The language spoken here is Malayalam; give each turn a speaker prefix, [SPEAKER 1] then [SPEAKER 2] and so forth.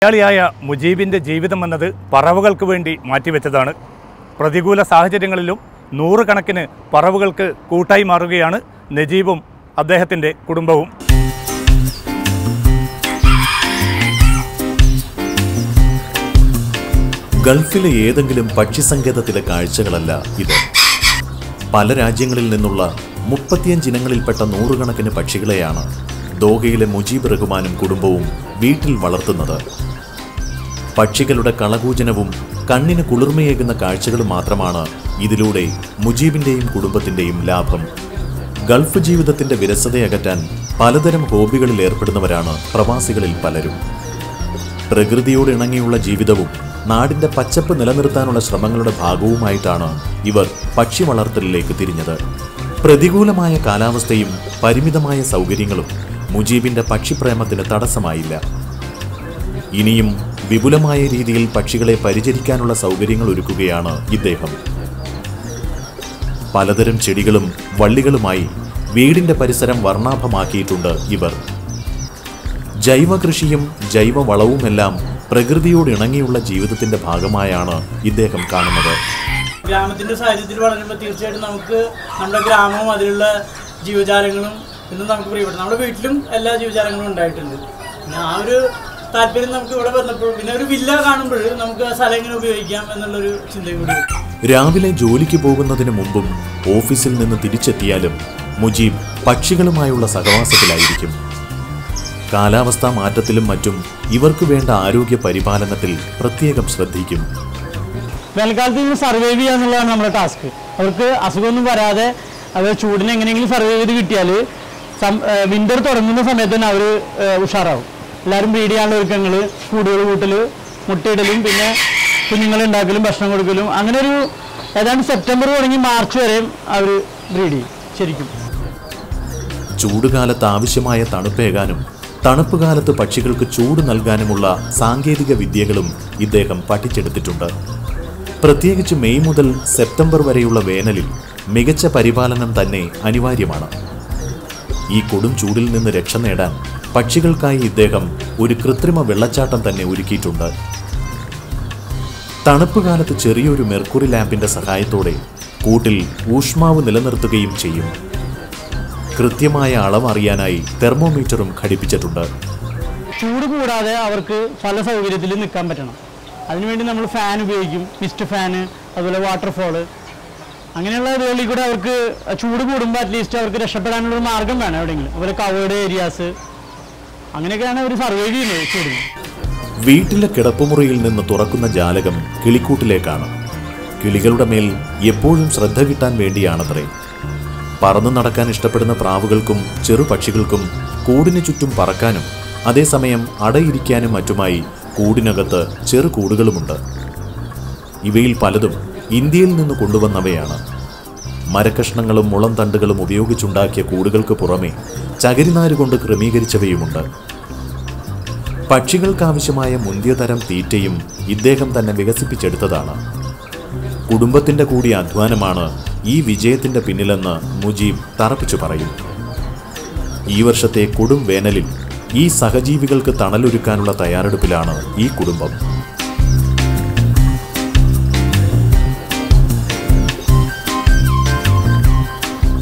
[SPEAKER 1] മലയാളിയായ മുജീബിൻ്റെ ജീവിതം എന്നത് പറവകൾക്ക് വേണ്ടി മാറ്റിവെച്ചതാണ്. പ്രതികൂല സാഹചര്യങ്ങളിലും നൂറുകണക്കിന് പറവുകൾക്ക് കൂട്ടായി മാറുകയാണ് നജീബും അദ്ദേഹത്തിൻ്റെ കുടുംബവും.
[SPEAKER 2] ഗൾഫിലെ ഏതെങ്കിലും പക്ഷിസങ്കേതത്തിലെ കാഴ്ചകളല്ല ഇത്. പല രാജ്യങ്ങളിൽ നിന്നുള്ള 35 ഇനങ്ങളിൽപ്പെട്ട നൂറുകണക്കിന് പക്ഷികളെയാണ് ദോഹയിലെ മുജീബ് റഹ്മാനും കുടുംബവും വീട്ടിൽ വളർത്തുന്നത്. പക്ഷികളുടെ കളകൂജനവും കണ്ണിന് കുളിർമയേകുന്ന കാഴ്ചകളും മാത്രമാണ് ഇതിലൂടെ മുജീബിൻ്റെയും കുടുംബത്തിൻ്റെയും ലാഭം. ഗൾഫ് ജീവിതത്തിൻ്റെ വിരസതയകറ്റാൻ പലതരം ഹോബികളിൽ ഏർപ്പെടുന്നവരാണ് പ്രവാസികളിൽ പലരും. പ്രകൃതിയോട് ഇണങ്ങിയുള്ള ജീവിതവും നാടിൻ്റെ പച്ചപ്പ് നിലനിർത്താനുള്ള ശ്രമങ്ങളുടെ ഭാഗവുമായിട്ടാണ് ഇവർ പക്ഷി വളർത്തലിലേക്ക് തിരിഞ്ഞത്. പ്രതികൂലമായ കാലാവസ്ഥയും പരിമിതമായ സൗകര്യങ്ങളും മുജീബിൻ്റെ പക്ഷിപ്രേമത്തിന് തടസ്സമായില്ല. ഇനിയും വിപുലമായ രീതിയിൽ പക്ഷികളെ പരിചരിക്കാനുള്ള സൗകര്യങ്ങൾ ഒരുക്കുകയാണ് ഇദ്ദേഹം. പലതരം ചെടികളും വള്ളികളുമായി വീടിൻ്റെ പരിസരം വർണ്ണാഭമാക്കിയിട്ടുണ്ട് ഇവർ. ജൈവ കൃഷിയും ജൈവ വളവുമെല്ലാം പ്രകൃതിയോട് ഇണങ്ങിയുള്ള ജീവിതത്തിന്റെ ഭാഗമായാണ് ഇദ്ദേഹം കാണുന്നത്.
[SPEAKER 3] ഗ്രാമത്തിന്റെ സാഹചര്യത്തിൽ വളരുമ്പോൾ തീർച്ചയായിട്ടും നമുക്ക് നമ്മുടെ ഗ്രാമവും അതിലുള്ള ജീവജാലങ്ങളും ഇന്നും നമുക്ക് പ്രിയപ്പെട്ടു. നമ്മുടെ വീട്ടിലും എല്ലാ ജീവജാലങ്ങളും ഉണ്ടായിട്ടുണ്ട്. പിന്നെ ആ ഒരു താല്പര്യം നമുക്ക് ഇവിടെ വന്നപ്പോൾ പിന്നെ ഒരു വില്ല കാണുമ്പോൾ നമുക്ക് ആ സ്ഥലം എങ്ങനെ ഉപയോഗിക്കാം എന്നുള്ളൊരു ചിന്തയും കൂടി.
[SPEAKER 2] രാവിലെ ജോലിക്ക് പോകുന്നതിന് മുമ്പും ഓഫീസിൽ നിന്ന് തിരിച്ചെത്തിയാലും മുജീബ് പക്ഷികളുമായുള്ള സഹവാസത്തിലായിരിക്കും. കാലാവസ്ഥാ മാറ്റത്തിലും മറ്റും ഇവർക്ക് വേണ്ട ആരോഗ്യ പരിപാലനത്തിൽ പ്രത്യേകം ശ്രദ്ധിക്കും.
[SPEAKER 3] വേനൽക്കാലത്ത് ഇന്ന് സർവൈവ് ചെയ്യുക എന്നുള്ളതാണ് നമ്മുടെ ടാസ്ക്. അവർക്ക് അസുഖമൊന്നും വരാതെ അവർ ചൂടിനെ എങ്ങനെയെങ്കിലും സർവൈവ് ചെയ്ത് കിട്ടിയാൽ വിൻ്റർ തുടങ്ങുന്ന സമയത്ത് തന്നെ അവർ ഉഷാറാവും. എല്ലാവരും ബ്രീഡ് ചെയ്യാനുള്ള ഒരുക്കങ്ങൾ, കൂടുകൾ കൂട്ടൽ, മുട്ടയിടലും, പിന്നെ കുഞ്ഞുങ്ങളുണ്ടാക്കലും ഭക്ഷണം കൊടുക്കലും, അങ്ങനെ ഒരു ഏതാണ്ട് സെപ്റ്റംബർ തുടങ്ങി മാർച്ച് വരെയും അവർ ബ്രീഡ് ചെയ്യും. ശരിക്കും
[SPEAKER 2] ചൂടുകാലത്ത് ആവശ്യമായ തണുപ്പേകാനും തണുപ്പ് കാലത്ത് പക്ഷികൾക്ക് ചൂട് നൽകാനുമുള്ള സാങ്കേതിക വിദ്യകളും ഇദ്ദേഹം പഠിച്ചെടുത്തിട്ടുണ്ട്. പ്രത്യേകിച്ച് മെയ് മുതൽ സെപ്റ്റംബർ വരെയുള്ള വേനലിൽ മികച്ച പരിപാലനം തന്നെ അനിവാര്യമാണ്. ഈ കൊടും ചൂടിൽ നിന്ന് രക്ഷ നേടാൻ പക്ഷികൾക്കായി ഇദ്ദേഹം ഒരു കൃത്രിമ വെള്ളച്ചാട്ടം തന്നെ ഒരുക്കിയിട്ടുണ്ട്. തണുപ്പ് കാലത്ത് ചെറിയൊരു മെർക്കുറി ലാമ്പിന്റെ സഹായത്തോടെ കൂട്ടിൽ ഊഷ്മാവ് നിലനിർത്തുകയും ചെയ്യും. കൃത്യമായ അളവ് അറിയാനായി തെർമോമീറ്ററും ഘടിപ്പിച്ചിട്ടുണ്ട്.
[SPEAKER 3] ചൂട് കൂടാതെ അവർക്ക് പല സൗകര്യത്തിൽ നിൽക്കാൻ പറ്റണം. അതിനുവേണ്ടി നമ്മൾ ഫാൻ ഉപയോഗിക്കും, മിസ്റ്റ് ഫാന്, അതുപോലെ വാട്ടർഫോള്, അങ്ങനെയുള്ള ഇതുകളിൽ കൂടെ അവർക്ക് ചൂട് കൂടുമ്പോൾ അറ്റ്ലീസ്റ്റ് അവർക്ക് രക്ഷപ്പെടാനുള്ളൊരു മാർഗം വേണം. എവിടെയെങ്കിലും അതുപോലെ കവേർഡ് ഏരിയാസ്, അങ്ങനെയൊക്കെയാണ് അവർ സർവൈവ് ചെയ്യുന്നത് ചൂടിന്.
[SPEAKER 2] വീട്ടിലെ കിടപ്പുമുറിയിൽ നിന്ന് തുറക്കുന്ന ജാലകം കിളിക്കൂട്ടിലേക്കാണ്. കിളികളുടെ മേൽ എപ്പോഴും ശ്രദ്ധ കിട്ടാൻ വേണ്ടിയാണത്രേ. പറന്നു നടക്കാൻ ഇഷ്ടപ്പെടുന്ന പ്രാവുകൾക്കും ചെറുപക്ഷികൾക്കും കൂടിനു ചുറ്റും പറക്കാനും അതേസമയം അടയിരിക്കാനും മറ്റുമായി കൂടിനകത്ത് ചെറു കൂടുകളുമുണ്ട്. ഇവയിൽ പലതും ഇന്ത്യയിൽ നിന്ന് കൊണ്ടുവന്നവയാണ്. മരക്കഷ്ണങ്ങളും മുളം തണ്ടുകളും ഉപയോഗിച്ചുണ്ടാക്കിയ കൂടുകൾക്ക് പുറമെ ചകിരിനാര് കൊണ്ട് ക്രമീകരിച്ചവയുമുണ്ട്. പക്ഷികൾക്കാവശ്യമായ മുന്തിയ തരം തീറ്റയും ഇദ്ദേഹം തന്നെ വികസിപ്പിച്ചെടുത്തതാണ്. കുടുംബത്തിന്റെ കൂടി അധ്വാനമാണ് ഈ വിജയത്തിന്റെ പിന്നിലെന്ന് മുജീബ് തറപ്പിച്ചു പറയും. ഈ വർഷത്തെ കൊടും വേനലിൽ ഈ സഹജീവികൾക്ക് തണലൊരുക്കാനുള്ള തയ്യാറെടുപ്പിലാണ് ഈ കുടുംബം.